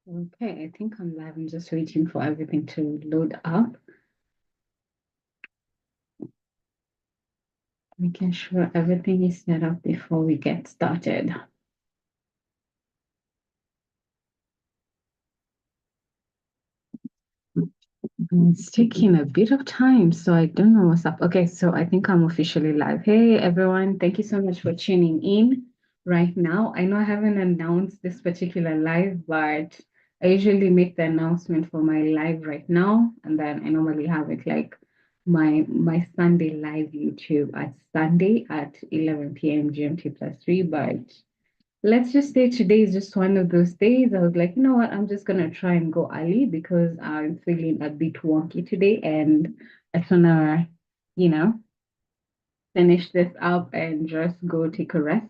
Okay, I think I'm live. I'm just waiting for everything to load up, making sure everything is set up before we get started. It's taking a bit of time, so I don't know what's up. Okay, so I think I'm officially live. Hey, everyone. Thank you so much for tuning in right now. I know I haven't announced this particular live, but I usually make the announcement for my live right now, and then I normally have it like my Sunday live YouTube at Sunday at 11 p.m. GMT plus 3, but let's just say today is just one of those days. I was like, you know what? I'm just gonna try and go early because I'm feeling a bit wonky today, and I just wanna, you know, finish this up and just go take a rest.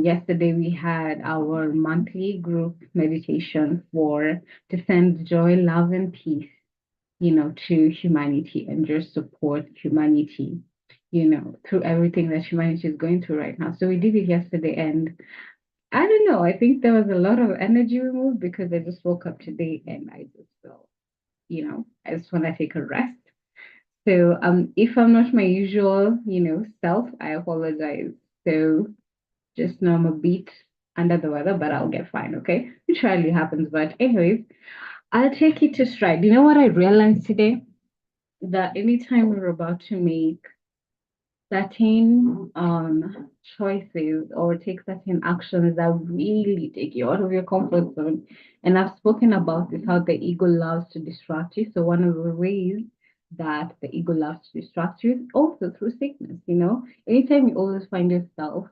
Yesterday we had our monthly group meditation for to send joy, love, and peace, to humanity and just support humanity, through everything that humanity is going through right now. So we did it yesterday, and I don't know. I think there was a lot of energy removed because I just woke up today and I just felt, I just want to take a rest. So if I'm not my usual, self, I apologize. So just know I'm a bit under the weather, but I'll get fine, okay? Which rarely happens. But anyways, I'll take it to stride. You know what I realized today? That anytime we're about to make certain choices or take certain actions that really take you out of your comfort zone. And I've spoken about this, how the ego loves to distract you. So one of the ways that the ego loves to distract you is also through sickness, Anytime you always find yourself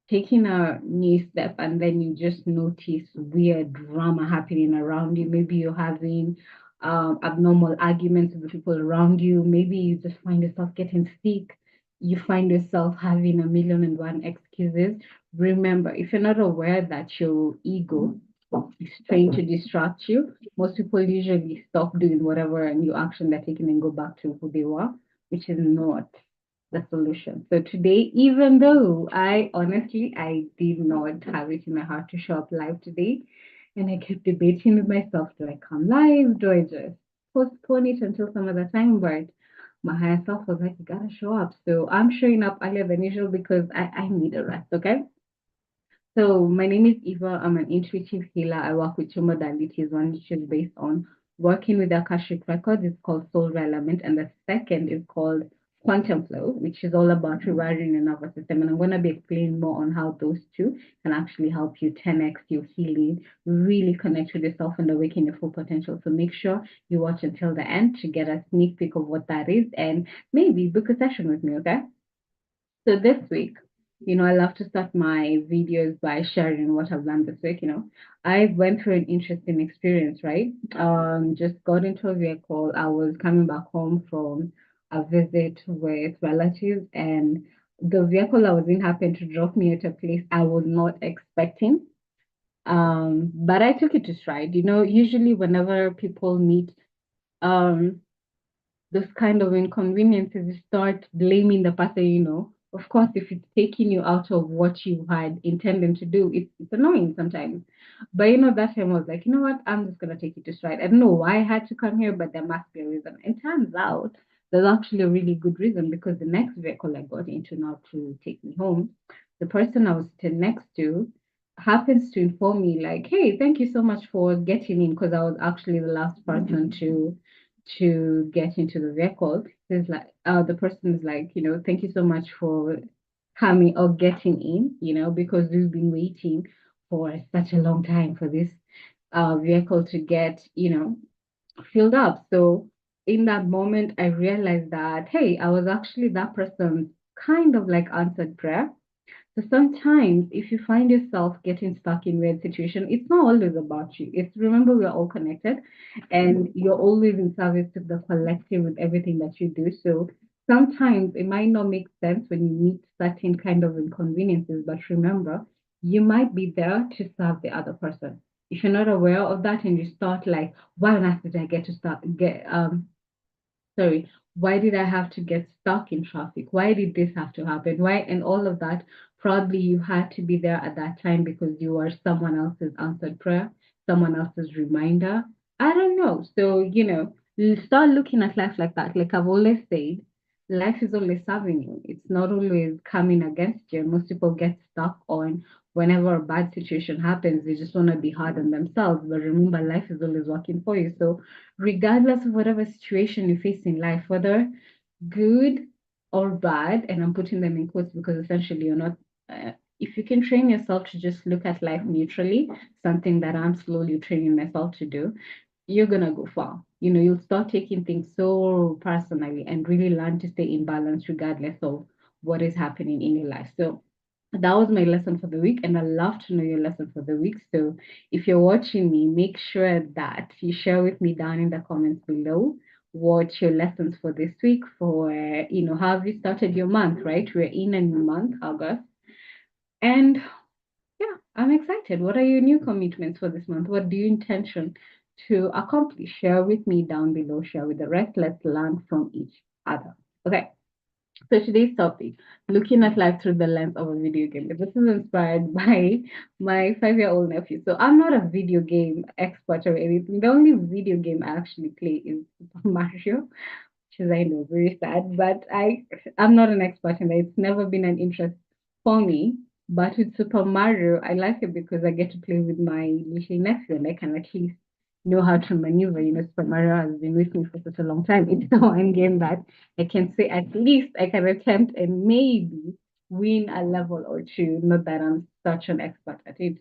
taking a new step and then you just notice weird drama happening around you. Maybe you're having abnormal arguments with the people around you. Maybe you just find yourself getting sick. You find yourself having a million and one excuses. Remember, if you're not aware that your ego is trying to distract you, most people usually stop doing whatever new action they're taking and go back to who they were, which is not the solution. So today, even though I did not have it in my heart to show up live today, and I kept debating with myself, do I come live? Do I just postpone it until some other time? But my higher self was like, you gotta show up. So I'm showing up earlier than usual because I need a rest, okay? So my name is Eva. I'm an intuitive healer. I work with two modalities. One which is based on working with Akashic records. It's called Soul Relevant, and the second is called Quantum Flow, which is all about rewiring your nervous system. And I'm going to be explaining more on how those two can actually help you 10x your healing, really connect with yourself and awaken your full potential. So make sure you watch until the end to get a sneak peek of what that is, and maybe book a session with me. Okay. So this week, I love to start my videos by sharing what I've learned this week. I went through an interesting experience, right? Just got into a vehicle. I was coming back home from a visit with relatives, and the vehicle I was in happened to drop me at a place I was not expecting. But I took it to stride. Usually whenever people meet um those kind of inconveniences, you start blaming the person, Of course, if it's taking you out of what you had intended to do, it's annoying sometimes. But that time I was like, you know what? I'm just gonna take it to stride. I don't know why I had to come here, but there must be a reason. And turns out there's actually a really good reason because the next vehicle I got into now to take me home, the person I was sitting next to happens to inform me like, hey, thank you so much for getting in because I was actually the last person to get into the vehicle. There's like the person is like, thank you so much for coming or getting in, because we've been waiting for such a long time for this vehicle to get, filled up. So in that moment, I realized that, hey, I was actually that person's kind of like answered prayer. So sometimes if you find yourself getting stuck in weird situation, it's not always about you. It's remember we're all connected and you're always in service to the collective with everything that you do. So sometimes it might not make sense when you meet certain kind of inconveniences, but remember, you might be there to serve the other person. If you're not aware of that and you start like, why on earth did I get to start get sorry, why did I have to get stuck in traffic? Why did this have to happen? Why? And all of that. Probably you had to be there at that time because you were someone else's answered prayer, someone else's reminder. I don't know. So, you start looking at life like that. Like I've always said, life is always serving you. It's not always coming against you. Most people get stuck on whenever a bad situation happens, they just want to be hard on themselves. But remember, life is always working for you. So, regardless of whatever situation you face in life, whether good or bad, and I'm putting them in quotes because essentially you're not, if you can train yourself to just look at life neutrally, something that I'm slowly training myself to do, you're gonna go far. You'll start taking things so personally and really learn to stay in balance regardless of what is happening in your life. So that was my lesson for the week, and I love to know your lesson for the week. So if you're watching me, make sure that you share with me down in the comments below what your lessons for this week for how have you started your month, right? We're in a new month, August. And yeah, I'm excited. What are your new commitments for this month? What do you intention to accomplish? Share with me down below, share with the rest. Let's learn from each other. Okay. So today's topic, looking at life through the lens of a video game. This is inspired by my 5-year-old nephew. So I'm not a video game expert or anything. The only video game I actually play is Super Mario, which is I know very sad, but I'm not an expert in it. It's never been an interest for me. But with Super Mario, I like it because I get to play with my little nephew and I can at least know how to maneuver. Super Mario has been with me for such a long time. It's the one game that I can say at least I can attempt and maybe win a level or two. Not that I'm such an expert at it,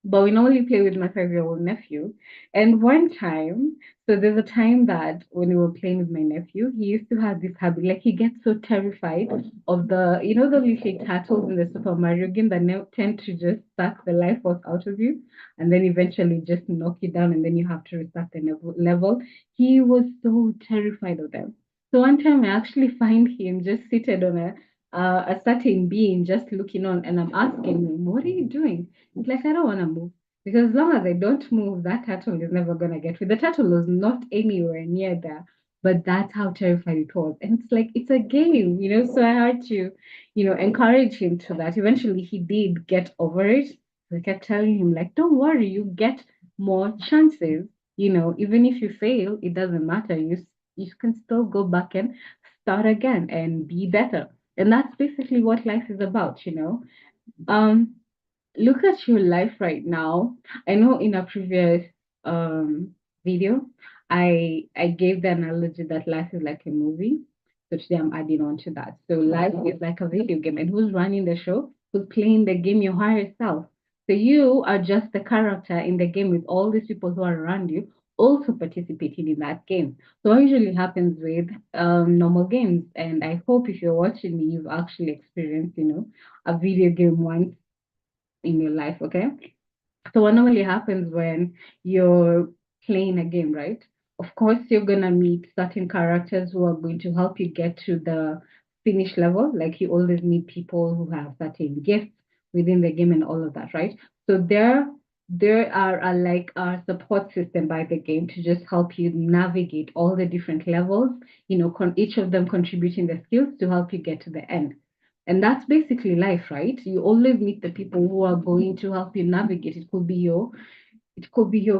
but we normally play with my 5-year-old nephew. And one time, so there's a time that when we were playing with my nephew, he used to have this habit, like he gets so terrified of the little turtles in the Super Mario game that tend to just suck the life force out of you and then eventually just knock you down and then you have to restart the level. He was so terrified of them. So one time I actually find him just seated on a certain being just looking on, and I'm asking him, "What are you doing?" It's like, I don't want to move. Because as long as I don't move, that turtle is never going to get me. The turtle was not anywhere near there, but that's how terrified it was. And it's like, it's a game. So I had to, encourage him to that. Eventually, he did get over it. So I kept telling him, like, don't worry, you get more chances. Even if you fail, it doesn't matter. You can still go back and start again and be better. And that's basically what life is about. Um, Look at your life right now. I know in a previous um video, I gave the analogy that life is like a movie. So today I'm adding on to that. So life is like a video game, and who's running the show? Who's playing the game? Your higher self. So you are just the character in the game with all these people who are around you also participating in that game. So what usually happens with normal games, and I hope if you're watching me, you've actually experienced, a video game once in your life, okay? So what normally happens when you're playing a game, right? Of course, you're gonna meet certain characters who are going to help you get to the finish level. Like you always meet people who have certain gifts within the game and all of that, right? So there are like a support system by the game to just help you navigate all the different levels, each of them contributing the skills to help you get to the end. And that's basically life, right? You always meet the people who are going to help you navigate. It could be your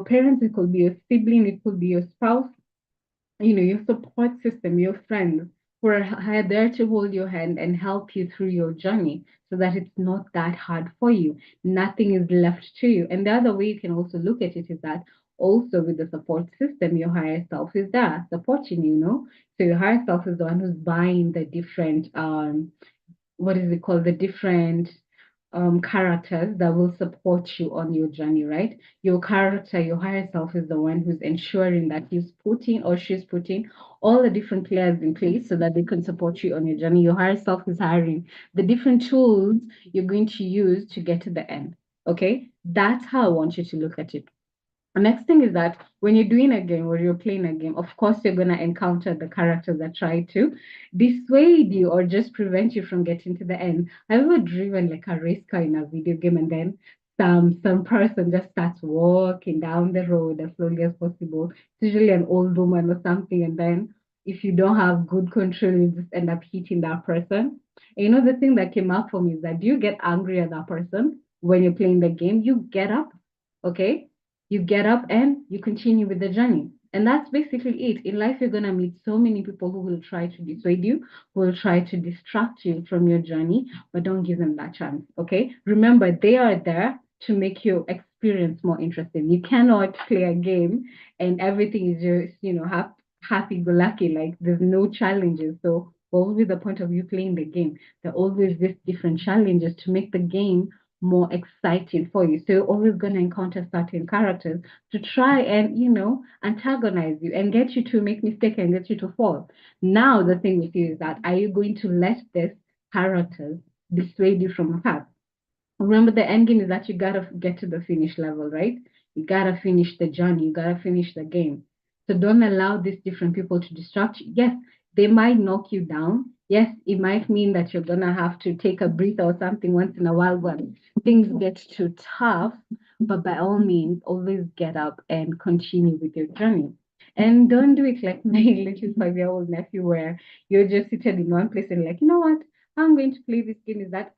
parents, it could be your sibling, it could be your spouse, your support system, your friends who are there to hold your hand and help you through your journey so that it's not that hard for you. Nothing is left to you. And the other way you can also look at it is that also with the support system, your higher self is there supporting you. So your higher self is the one who's buying the different what is it called, the different characters that will support you on your journey, right? Your character, your higher self is the one who's ensuring that he's putting or she's putting all the different players in place so that they can support you on your journey. Your higher self is hiring the different tools you're going to use to get to the end. Okay, that's how I want you to look at it. The next thing is that when you're doing a game or you're playing a game, of course you're gonna encounter the characters that try to dissuade you or just prevent you from getting to the end. Have you ever driven like a race car in a video game and then some person just starts walking down the road as slowly as possible? It's usually an old woman or something, and then if you don't have good control, you just end up hitting that person. And you know, the thing that came up for me is that you get angry at that person when you're playing the game, you get up, okay? You get up and you continue with the journey. And that's basically it. In life, you're going to meet so many people who will try to dissuade you, who will try to distract you from your journey, but don't give them that chance, okay? Remember, they are there to make your experience more interesting. You cannot play a game and everything is just, happy go lucky, like there's no challenges. So, what will be the point of you playing the game? There are always these different challenges to make the game more exciting for you. So you're always going to encounter certain characters to try and, antagonize you and get you to make mistakes and get you to fall. Now, the thing with you is that are you going to let this characters dissuade you from a path? Remember, the end game is that you gotta get to the finish level, right? You gotta finish the journey, you gotta finish the game. So don't allow these different people to distract you. Yes, they might knock you down. Yes, it might mean that you're gonna have to take a breather or something once in a while when things get too tough. But by all means, always get up and continue with your journey. And don't do it like my little 5-year-old nephew, where you're just seated in one place and like, you know what? I'm going to play this game. Is that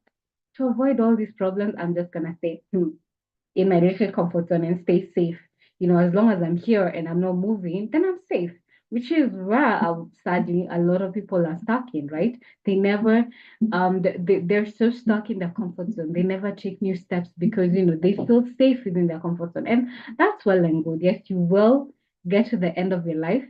to avoid all these problems, I'm just gonna stay in my little comfort zone and stay safe. As long as I'm here and I'm not moving, then I'm safe. Which is where sadly a lot of people are stuck in, right? They never, they're so stuck in their comfort zone. They never take new steps because they feel safe within their comfort zone, and that's well and good. Yes, you will get to the end of your life,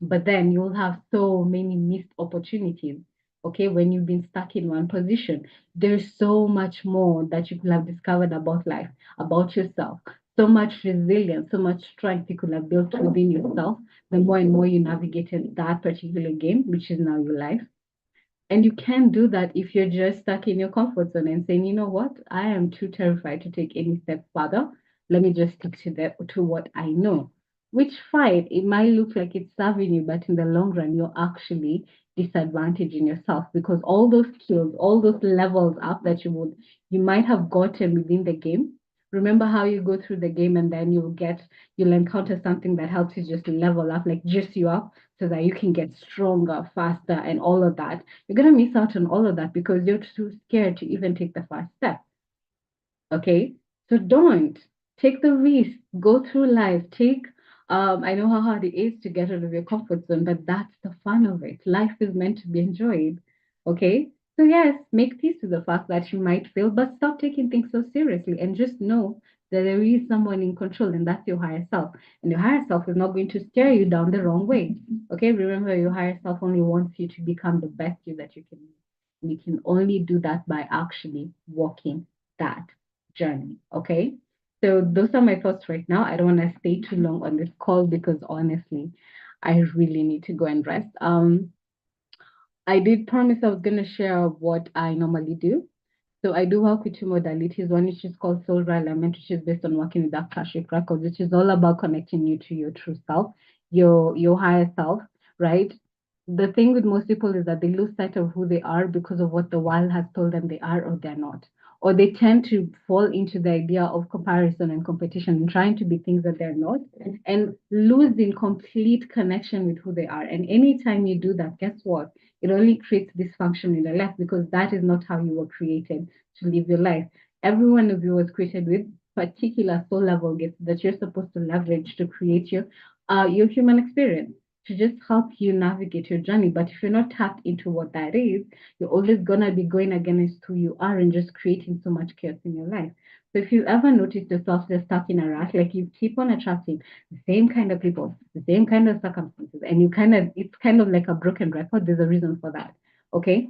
but then you'll have so many missed opportunities. Okay, when you've been stuck in one position, there's so much more that you could have discovered about life, about yourself, so much resilience, so much strength you could have built within yourself. The more and more you navigated that particular game, which is now your life. And you can't do that if you're just stuck in your comfort zone and saying, you know what, I am too terrified to take any step further. Let me just stick to what I know. Which fine, it might look like it's serving you, but in the long run, you're actually disadvantaging yourself because all those skills, all those levels up that you might have gotten within the game. Remember how you go through the game and then you'll encounter something that helps you just level up, like juice you up so that you can get stronger, faster, and all of that. You're going to miss out on all of that because you're too scared to even take the first step. Okay. So don't take the risk, go through life, I know how hard it is to get out of your comfort zone, but that's the fun of it. Life is meant to be enjoyed. Okay. So yes, make peace with the fact that you might fail, but stop taking things so seriously and just know that there is someone in control, and that's your higher self. And your higher self is not going to steer you down the wrong way. Okay, remember your higher self only wants you to become the best you that you can be. And you can only do that by actually walking that journey. Okay. So those are my thoughts right now. I don't want to stay too long on this call because honestly, I really need to go and rest. I did promise I was going to share what I normally do. So I do work with two modalities. One is just called soul alignment, which is based on working with Akashic records, which is all about connecting you to your true self, your higher self, right? The thing with most people is that they lose sight of who they are because of what the world has told them they are or they're not. Or they tend to fall into the idea of comparison and competition and trying to be things that they're not and losing complete connection with who they are. And anytime you do that, guess what? It only creates dysfunction in your life because that is not how you were created to live your life. Every one of you was created with particular soul level gifts that you're supposed to leverage to create your human experience, to just help you navigate your journey. But if you're not tapped into what that is, you're always gonna be going against who you are and just creating so much chaos in your life. So if you ever notice yourself just stuck in a rut, like you keep on attracting the same kind of people, the same kind of circumstances, and it's kind of like a broken record, there's a reason for that. Okay.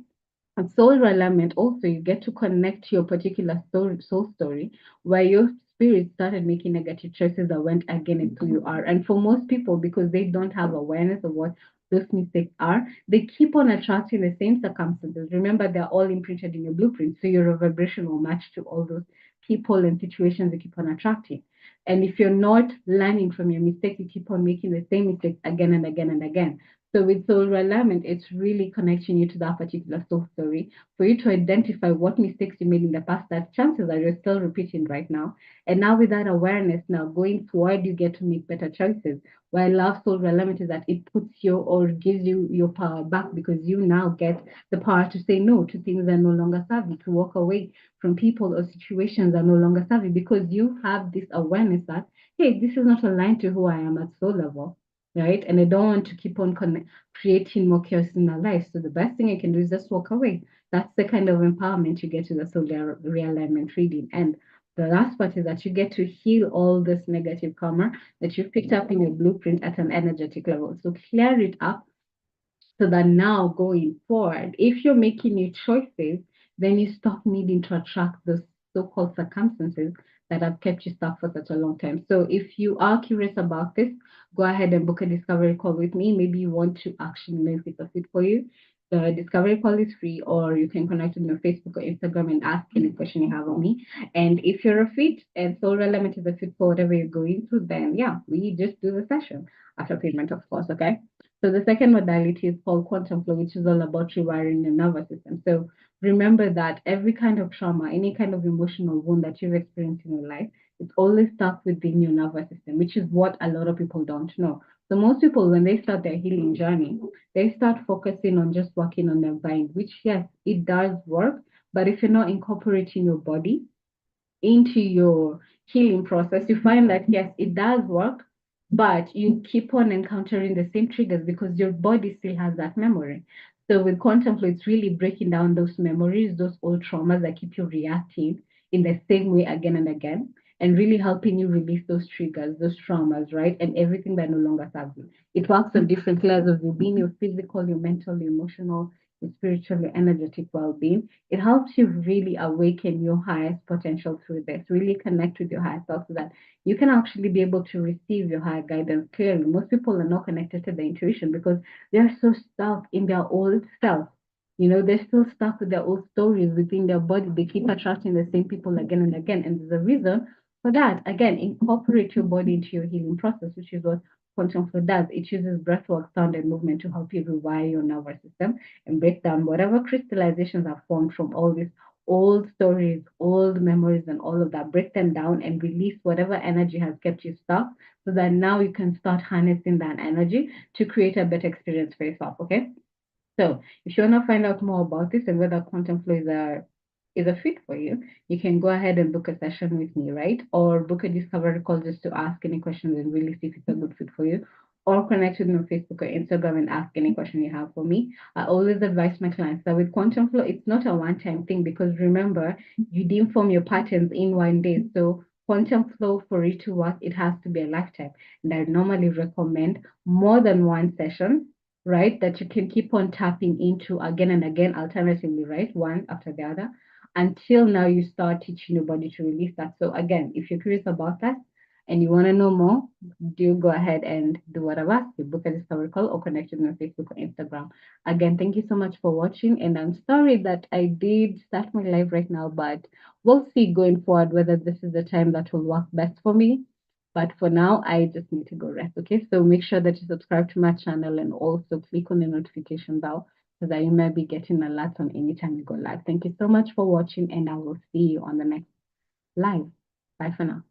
And soul alignment also, you get to connect to your particular soul story where your spirit started making negative choices that went against who you are. And for most people, because they don't have awareness of what those mistakes are, they keep on attracting the same circumstances. Remember, they're all imprinted in your blueprint. So your vibration will match to all those people and situations you keep on attracting. And if you're not learning from your mistakes, you keep on making the same mistakes again and again and again. So with soul alignment, it's really connecting you to that particular soul story for you to identify what mistakes you made in the past that chances are you're still repeating right now. And now with that awareness, now going forward, you get to make better choices. Why I love soul alignment is that it puts you or gives you your power back because you now get the power to say no to things that no longer serve you, to walk away from people or situations that no longer serve you because you have this awareness that, hey, this is not aligned to who I am at soul level, right? And I don't want to keep on creating more chaos in my life. So the best thing I can do is just walk away. That's the kind of empowerment you get to the soul realignment reading. And the last part is that you get to heal all this negative karma that you've picked up in your blueprint at an energetic level. So clear it up so that now going forward, if you're making new choices, then you stop needing to attract those so-called circumstances that have kept you stuck for such a long time. So if you are curious about this, go ahead and book a discovery call with me. Maybe you want to actually know if it's a fit for you. The discovery call is free, or you can connect with me on Facebook or Instagram and ask any question you have on me. And if you're a fit and Soul Element is a fit for whatever you're going through, then yeah, we just do the session after payment, of course. Okay. So the second modality is called quantum flow, which is all about rewiring your nervous system. So remember that every kind of trauma, any kind of emotional wound that you've experienced in your life, it's always stuck within your nervous system, which is what a lot of people don't know. So most people, when they start their healing journey, they start focusing on just working on their mind, which yes, it does work. But if you're not incorporating your body into your healing process, you find that yes, it does work, but you keep on encountering the same triggers because your body still has that memory. So with quantum flow, it's really breaking down those memories, those old traumas that keep you reacting in the same way again and again, and really helping you release those triggers, those traumas, right? And everything that no longer serves you. It works on different layers of your being, your physical, your mental, your emotional, your spiritual, your energetic well-being. It helps you really awaken your highest potential through this, really connect with your higher self so that you can actually be able to receive your higher guidance clearly. Most people are not connected to the intuition because they're so stuck in their old self. You know, they're still stuck with their old stories within their body. They keep attracting the same people again and again. And there's a reason for that. Again, incorporate your body into your healing process, which is what quantum flow does. It uses breathwork, sound, and movement to help you rewire your nervous system and break down whatever crystallizations are formed from all these old stories, old memories, and all of that. Break them down and release whatever energy has kept you stuck so that now you can start harnessing that energy to create a better experience for yourself. Okay. So if you want to find out more about this and whether quantum flow is a fit for you, you can go ahead and book a session with me, right? Or book a discovery call just to ask any questions and really see if it's a good fit for you. Or connect with me on Facebook or Instagram and ask any question you have for me. I always advise my clients that with quantum flow, it's not a one-time thing because remember, you didn't form your patterns in one day. So quantum flow for it to work, it has to be a lifetime. And I normally recommend more than one session, right? That you can keep on tapping into again and again, alternatively, right? One after the other, until now you start teaching your body to release that. So again, if you're curious about that and you want to know more, do go ahead and do what I've asked you. Book a discovery call or connect with me on Facebook or Instagram. Again, thank you so much for watching. And I'm sorry that I did start my live right now, but we'll see going forward whether this is the time that will work best for me. But for now, I just need to go rest. Okay. So make sure that you subscribe to my channel and also click on the notification bell so that you may be getting alerts on anytime you go live. Thank you so much for watching, and I will see you on the next live. Bye for now.